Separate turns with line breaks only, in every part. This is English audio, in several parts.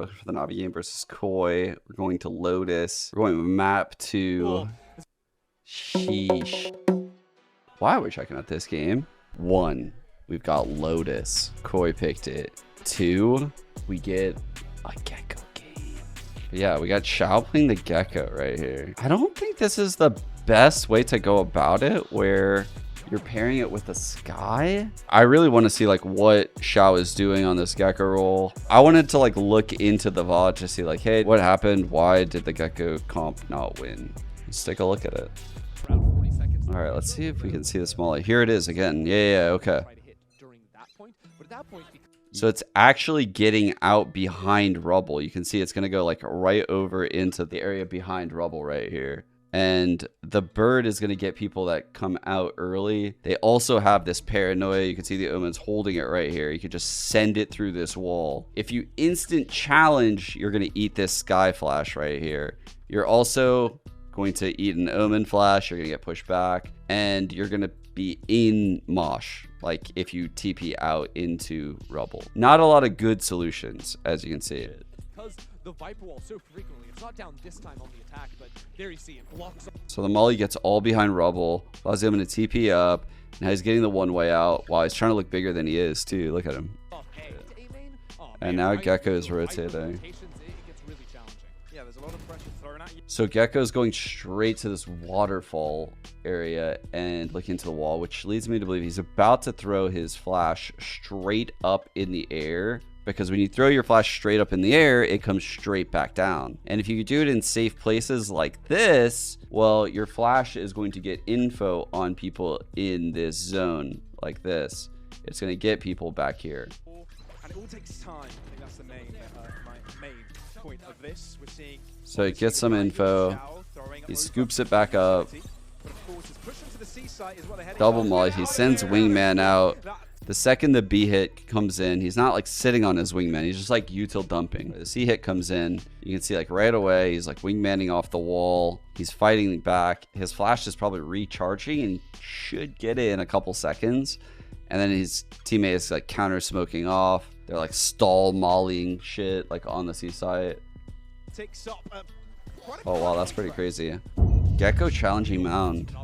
for the Navi game versus Koi. We're going to Lotus. We're going map to... Sheesh. Why are we checking out this game? 1, we've got Lotus. Koi picked it. 2, we get a Gekko game. Yeah, we got Xiao playing the Gekko right here. I don't think this is the best way to go about it, where you're pairing it with a Sky. I really want to see like what Xiao is doing on this Gekko role. I wanted to like look into the VOD to see like, hey, what happened? Why did the Gekko comp not win? Let's take a look at it. All right, let's see if we can see this molly. Here it is again. Yeah, okay. So it's actually getting out behind rubble. You can see it's going to go like right over into the area behind rubble right here. And the bird is going to get people that come out early. They also have this paranoia. You can see the Omen's holding it right here. You could just send it through this wall. If you instant challenge, you're going to eat this Sky Flash right here. You're also going to eat an Omen Flash. You're going to get pushed back. And you're going to be in Mosh, like if you TP out into rubble. Not a lot of good solutions, as you can see.
Because the Viper wall so frequently, it's not down this time on the attack, but there you see it blocks.
So the molly gets all behind rubble, allows him to TP up. Now he's getting the one way out. Wow, he's trying to look bigger than he is too. Look at him. And now Gekko is rotating. So Gekko is going straight to this waterfall area and looking into the wall, which leads me to believe he's about to throw his flash straight up in the air, because when you throw your flash straight up in the air, it comes straight back down. And if you do it in safe places like this, well, your flash is going to get info on people in this zone like this. It's going to get people back here.
And it all takes time. I think that's the main point of this. We're seeing.
So he gets some info. He scoops it back up. Double molly. He sends wingman out. The second the B hit comes in, he's not like sitting on his wingman. He's just like util dumping. The C hit comes in. You can see like right away, he's like wingmanning off the wall. He's fighting back. His flash is probably recharging and he should get it in a couple seconds. And then his teammate is like counter smoking off. They're like stall mollying shit like on the C site. Oh wow, that's pretty crazy. Gekko challenging Mound.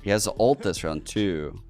He has ult this round too.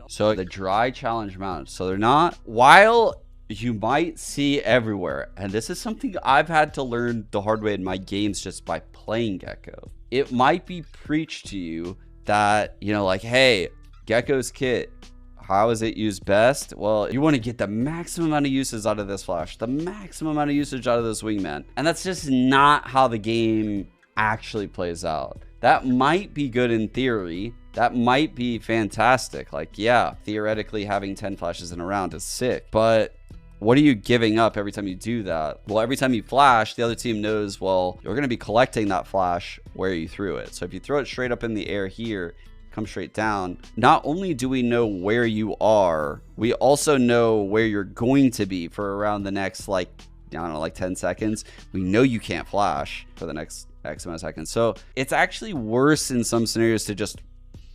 So the dry challenge Mound. So they're not, while you might see everywhere, and this is something I've had to learn the hard way in my games just by playing Gekko. It might be preached to you that, you know, like, hey, Gekko's kit, how is it used best? Well, you want to get the maximum amount of uses out of this flash, the maximum amount of usage out of this wingman. And that's just not how the game actually plays out. That might be good in theory. That might be fantastic. Like, yeah, theoretically having 10 flashes in a round is sick. But what are you giving up every time you do that? Well, every time you flash, the other team knows, well, you're going to be collecting that flash where you threw it. So if you throw it straight up in the air here, come straight down, not only do we know where you are, we also know where you're going to be for around the next, like, I don't know, like 10 seconds. We know you can't flash for the next X amount of seconds. So it's actually worse in some scenarios to just,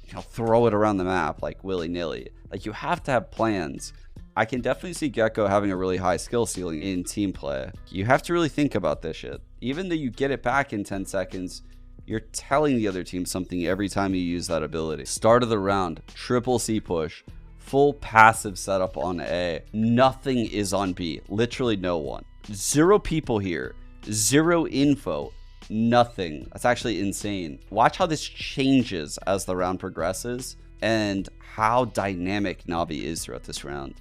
you know, throw it around the map like willy-nilly. Like, you have to have plans. I can definitely see Gekko having a really high skill ceiling in team play. You have to really think about this shit. Even though you get it back in 10 seconds, you're telling the other team something every time you use that ability. Start of the round, triple C push, full passive setup on A. Nothing is on B. Literally no one. 0 people here. 0 info. Nothing. That's actually insane. Watch how this changes as the round progresses and how dynamic Navi is throughout this round.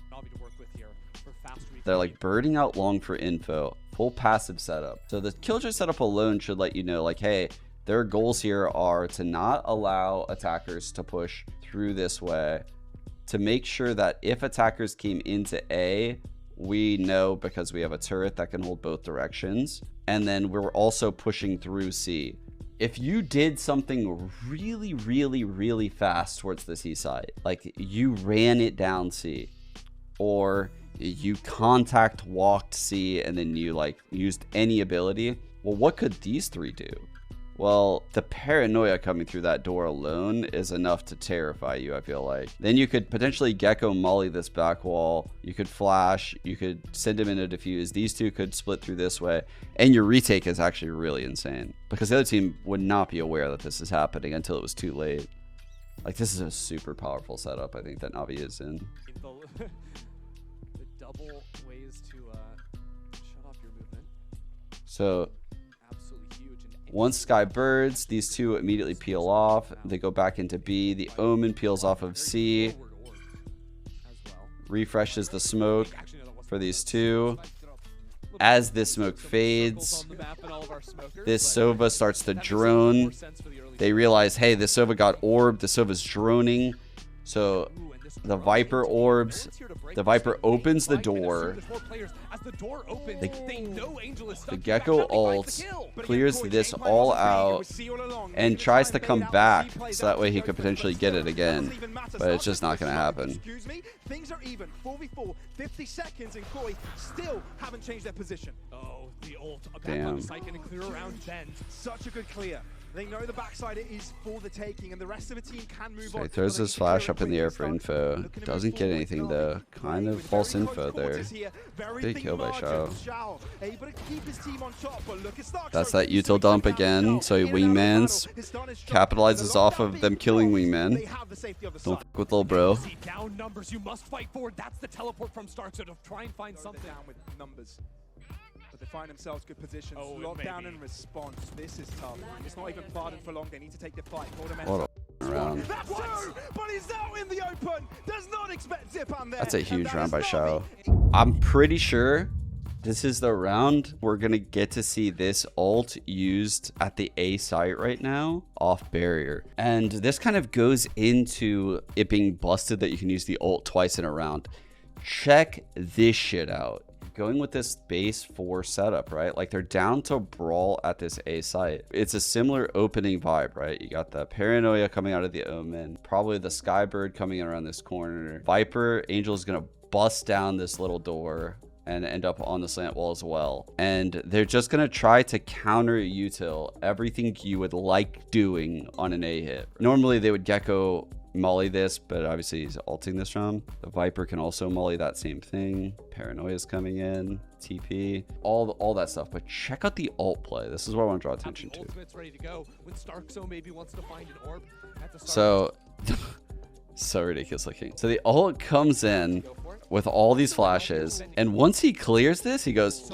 They're like birding out long for info. Full passive setup. So the killjoy setup alone should let you know, like, hey, their goals here are to not allow attackers to push through this way, to make sure that if attackers came into A, we know because we have a turret that can hold both directions. And then we're also pushing through C. If you did something really, really, really fast towards the C side, like you ran it down C, or you contact walked C and then you like used any ability, well, what could these 3 do? Well, the paranoia coming through that door alone is enough to terrify you, I feel like. Then you could potentially Gekko molly this back wall. You could flash. You could send him in a defuse. These two could split through this way. And your retake is actually really insane. Because the other team would not be aware that this is happening until it was too late. Like, this is a super powerful setup, I think, that Navi is in.
The double ways to shut off your movement.
So...
Absolutely huge.
once Sky birds, these two immediately peel off. They go back into B. The Omen peels off of C. Refreshes the smoke for these two. As this smoke fades, this Sova starts to drone. They realize, hey, the Sova got orbed. The Sova's droning. So the Viper orbs. The Viper opens the door. The Gekko ults, clears this all out, and tries to come back so that way he could potentially get it again. But it's just not going to happen.
Things are even. 4v4, 50 seconds, and Koi still haven't changed their position. Oh, the ult.
Damn.
Clear around then. Such a good clear. They know the backside is for the taking, and the rest of the team can move
So
on.
he throws his flash up in the air for info. Doesn't get anything though. Kind of false info there. Big kill by Shao. That's that util dump again. So he wingmans. Capitalizes off of them killing wingman. Don't fuck with little bro.
Down numbers, you must fight forward. That's the teleport from Stark, so to try and find something. Down with numbers. But they find themselves good positions. Lockdown and response. This is tough. It's not even pardon for long. They need to take the fight.
What a round.
That's two, but he's out in the open. Does not expect Zipan there.
That's a huge round by Shao. I'm pretty sure this is the round we're going to get to see this ult used at the A site right now off barrier. And this kind of goes into it being busted that you can use the ult twice in a round. Check this shit out. Going with this base 4 setup, right? Like, they're down to brawl at this A site. It's a similar opening vibe, right? You got the paranoia coming out of the Omen, probably the Skybird coming in around this corner. Viper, Angel's gonna bust down this little door and end up on the slant wall as well. And they're just gonna try to counter util everything you would like doing on an A hit. Normally they would Gekko molly this, but obviously he's ulting this round. The Viper can also molly that same thing. Paranoia's coming in, TP, all that stuff. But check out the ult play. This is what I want to draw attention to. So so ridiculous looking. So the ult comes in with all these flashes, and once he clears this, he goes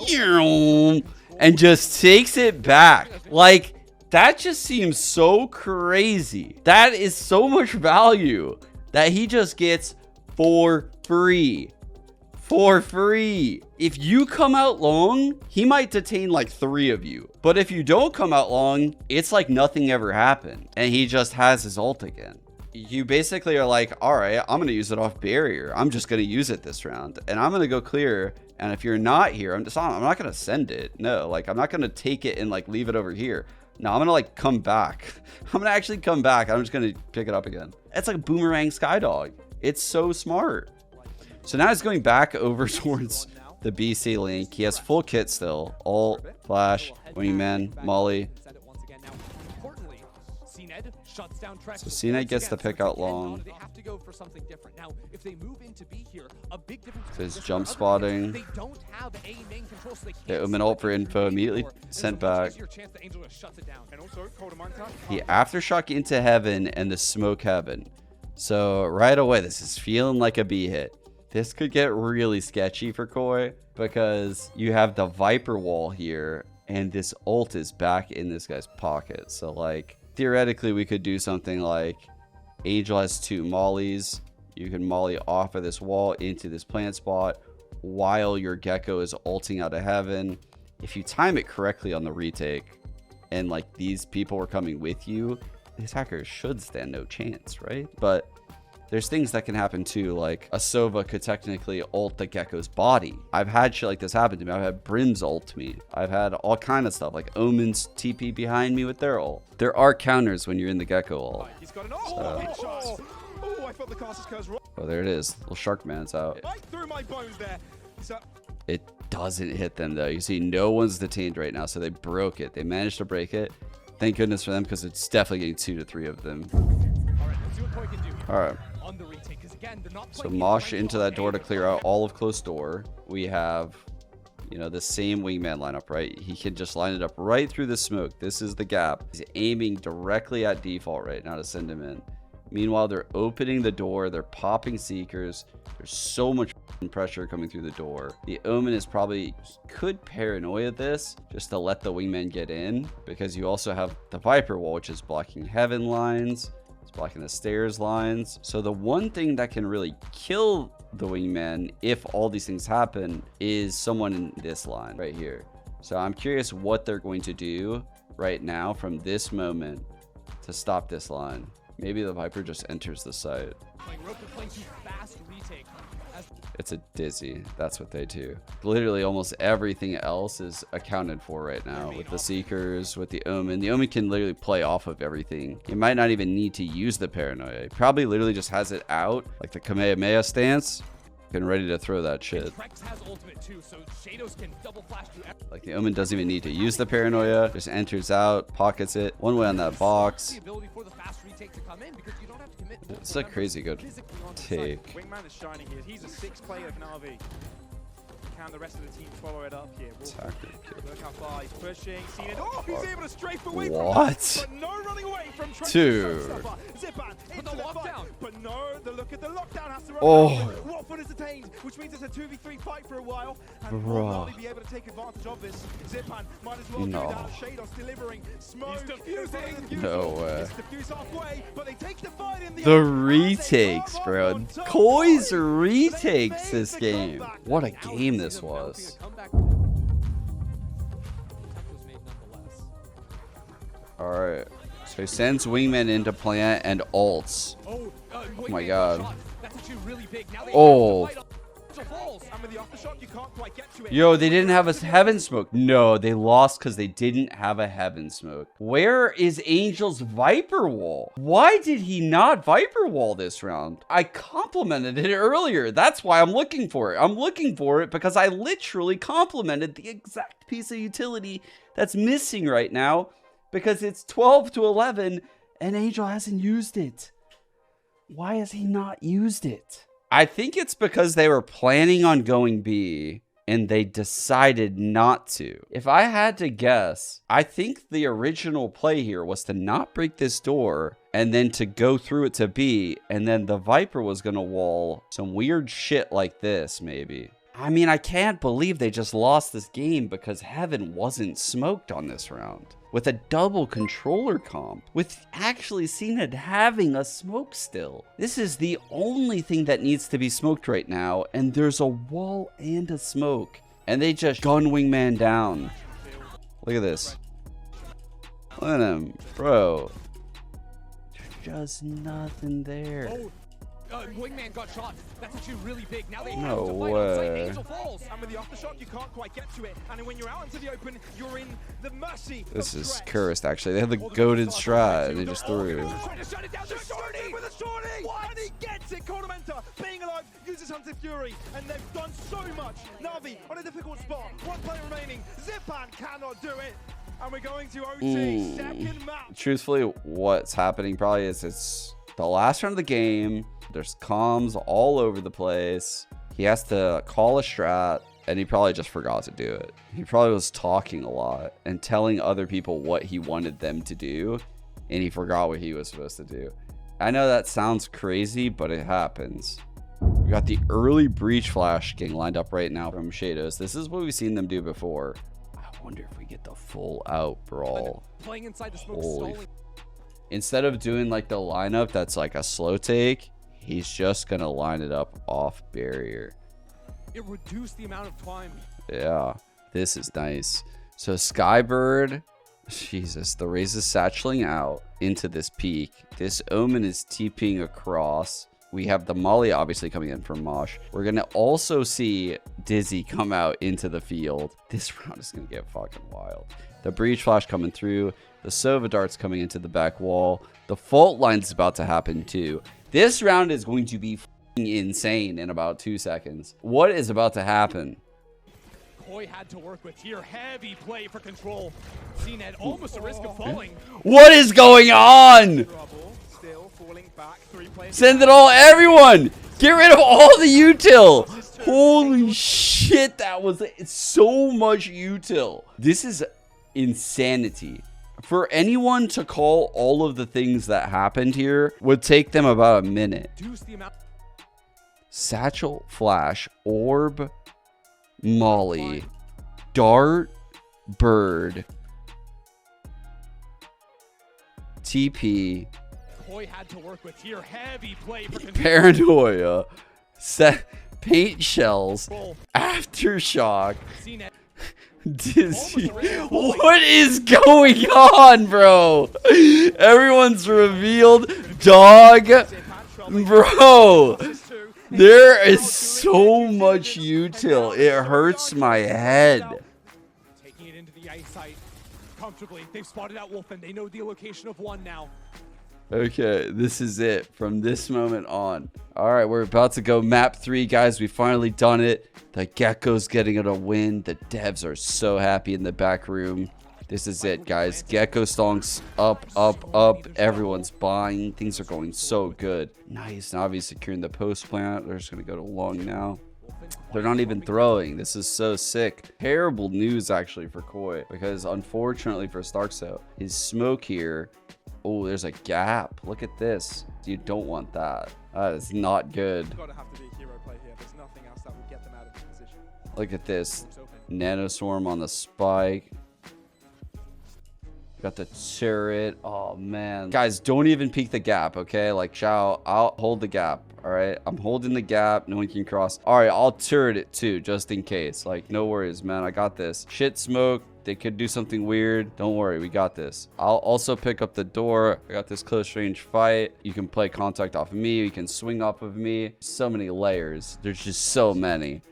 and just takes it back. Like, that just seems so crazy. That is so much value that he just gets for free. For free. If you come out long, he might detain like 3 of you. But if you don't come out long, it's like nothing ever happened. And he just has his ult again. You basically are like, all right, I'm going to use it off barrier. I'm just going to use it this round. And I'm going to go clear. And if you're not here, I'm not going to send it. No, like, I'm not going to take it and like leave it over here. No, I'm gonna like come back. I'm gonna actually come back. I'm just gonna pick it up again. It's like a boomerang Skydog. It's so smart. So now he's going back over towards the BC link. He has full kit still. Ult, flash, wingman, molly. So CNED gets the pick out long. So he's jump spotting. The Omen ult for info, immediately sent back. He aftershock into heaven and the smoke heaven. So right away, this is feeling like a B hit. This could get really sketchy for Koi because you have the Viper wall here and this ult is back in this guy's pocket. So like, theoretically, we could do something like Angel has 2 mollies. You can molly off of this wall into this plant spot while your Gekko is ulting out of heaven. If you time it correctly on the retake and like these people were coming with you, the attacker should stand no chance, right? But there's things that can happen too, like a Sova could technically ult the Gekko's body. I've had shit like this happen to me. I've had Brim's ult me. I've had all kind of stuff, like Omen's TP behind me with their ult. There are counters when you're in the Gekko ult.
He's got an ult. Oh, I thought the caster's curse wrong.
Oh, there it is. Little Sharkman's out.
Right through my bones there. So
it doesn't hit them though. You see no one's detained right now, so they broke it. They managed to break it. Thank goodness for them, because it's definitely getting 2 to 3 of them. All right. So Mosh into that door to clear out all of close door. We have, you know, the same wingman lineup, right? He can just line it up right through the smoke. This is the gap. He's aiming directly at default right now to send him in. Meanwhile, they're opening the door. They're popping seekers. There's so much pressure coming through the door. The Omen is probably could paranoia this just to let the wingman get in, because you also have the Viper wall, which is blocking heaven lines. It's blocking the stairs lines. So the one thing that can really kill the wingman if all these things happen is someone in this line right here. So I'm curious what they're going to do right now from this moment to stop this line. Maybe the Viper just enters the site. It's a dizzy. That's what they do. Literally almost everything else is accounted for right now with the Seekers, with the Omen. The Omen can literally play off of everything. He might not even need to use the Paranoia. He probably literally just has it out like the Kamehameha stance and ready to throw that shit. Like the Omen doesn't even need to use the Paranoia. Just enters out, pockets it. One way on that box. It's a crazy good take.
Wingman is shining here. He's a 6-player Navi. Can the rest of the team follow it up here? Look how far he's pushing. Seen it. Oh, he's able to strafe away from that, but no running away from
Dude.
Zipan into the fight, but no, the look at the lockdown has to run.
Oh.
Watford is detained, which means it's a 2v3 fight for a while. And will Navi be able to take advantage of this? Zipan might as well do that. Shadows delivering. Smoke. He's defusing.
No way.
It's defused halfway, but they take the fight in
the retakes, bro. Koi's retakes this game. What a game this was. Alright. So he sends wingman into plant and ults. Oh my god. Oh. Yo, they didn't have a heaven smoke. No, they lost because they didn't have a heaven smoke. Where is Angel's Viper wall? Why did he not Viper wall this round? I complimented it earlier. That's why I'm looking for it. I'm looking for it because I literally complimented the exact piece of utility that's missing right now, because it's 12 to 11 and Angel hasn't used it. Why has he not used it? I think it's because they were planning on going B and they decided not to. If I had to guess, I think the original play here was to not break this door and then to go through it to B, and then the Viper was going to wall some weird shit like this, maybe. I mean, I can't believe they just lost this game because Heaven wasn't smoked on this round. With a double controller comp, with actually seen it having a smoke still. This is the only thing that needs to be smoked right now, and there's a wall and a smoke. And they just gun wingman down. Look at this. Look at him, bro. There's just nothing there.
Wingman got shot. That's actually really big. Now they
no
have to fight
way.
Angel falls. And with the aftershock, you can't quite get to it. And when you're out into the open, you're in the mercy.
This is cursed, actually. They have the goaded strat, and they just threw it.
Shut it down to Shorty with a Shorty! And he gets it. Kodamenta, being alive, uses Hunted Fury, and they've done so much. Navi on a difficult spot. One player remaining. Zipan cannot do it. And we're going to OT. Second map.
Truthfully, what's happening probably is it's the last round of the game. There's comms all over the place. He has to call a strat, and he probably just forgot to do it. He probably was talking a lot and telling other people what he wanted them to do, and he forgot what he was supposed to do. I know that sounds crazy, but it happens. We got the early breach flash getting lined up right now from Shadows. This is what we've seen them do before. I wonder if we get the full out brawl.
Playing inside the smoke,
Holy. Instead of doing like the lineup that's like a slow take, he's just gonna line it up off barrier.
It reduced the amount of time.
Yeah, this is nice. So Skybird, Jesus, the Raze is satcheling out into this peak. This Omen is TPing across. We have the Molly obviously coming in from Mosh. We're gonna also see Dizzy come out into the field. This round is gonna get fucking wild. The Breach Flash coming through. The Sova Darts coming into the back wall. The Fault Line's about to happen too. This round is going to be insane in about 2 seconds. What is about to happen?
Koi had to work with here. Heavy play for control. Seen at almost a risk of falling.
What is going on?
Trouble, still falling back. 3 players.
Send it all, everyone. Get rid of all the util. Holy shit, that was so much util. This is insanity. For anyone to call all of the things that happened here would take them about a minute. Satchel, flash, orb, molly, dart, bird, TP,
Koi had to work with here. Heavy play for control.
paranoia, set, paint shells, aftershock.
Seen at
Dizzy. What is going on, bro? Everyone's revealed. Dog. Bro. There is so much util. It hurts my head.
taking it into the ice site comfortably. They've spotted out Wolfen. They know the location of one now.
Okay, this is it from this moment on. All right, we're about to go map 3, guys. We finally done it. The Gekko's getting it a win. The devs are so happy in the back room. This is it, guys. Gekko stonks up, up, up. Everyone's buying. Things are going so good. Nice. Navi securing the post plant. They're just going to go to long now. They're not even throwing. This is so sick. Terrible news, actually, for Koi. Because, unfortunately, for Starkso, his smoke here... Oh, there's a gap. Look at this. You don't want that. That is not good.
It's gotta have to be a hero play here. There's nothing else that would get them out of this position.
Look at this. Nanoswarm on the spike. Got the turret. Oh, man. Guys, don't even peek the gap, okay? Like, Chow, I'll hold the gap, all right? I'm holding the gap. No one can cross. All right, I'll turret it, too, just in case. Like, no worries, man. I got this. Shit smoke. They could do something weird. Don't worry, we got this. I'll also pick up the door. I got this close range fight. You can play contact off of me. You can swing off of me. So many layers. There's just so many.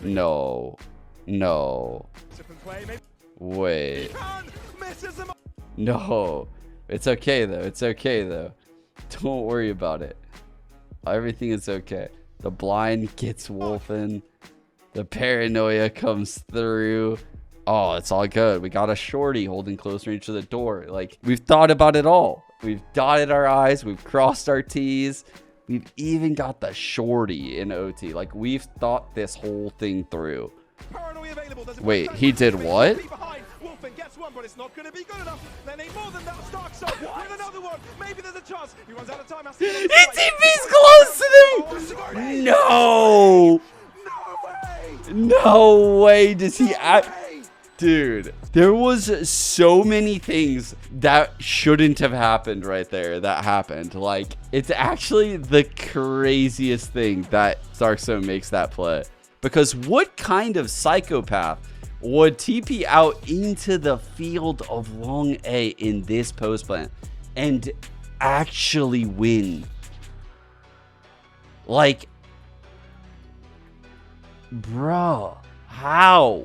No. No. Wait. No. It's okay, though. It's okay, though. Don't worry about it. Everything is okay. The blind gets Wolfen. The paranoia comes through. Oh, it's all good. We got a shorty holding close range to the door. Like, we've thought about it all. We've dotted our I's. We've crossed our T's. We've even got the shorty in OT. Like, we've thought this whole thing through. Wait, he did what?
Gets one, but it's not going to be good enough. They need more than that. Starkso with another one. Maybe there's a chance. He runs out of time.
TP's close to them. No. No way does he act. Dude, there was so many things that shouldn't have happened right there that happened. Like, it's actually the craziest thing that Starkso makes that play. Because what kind of psychopath would TP out into the field of long A in this post plant and actually win? Like, bro, how?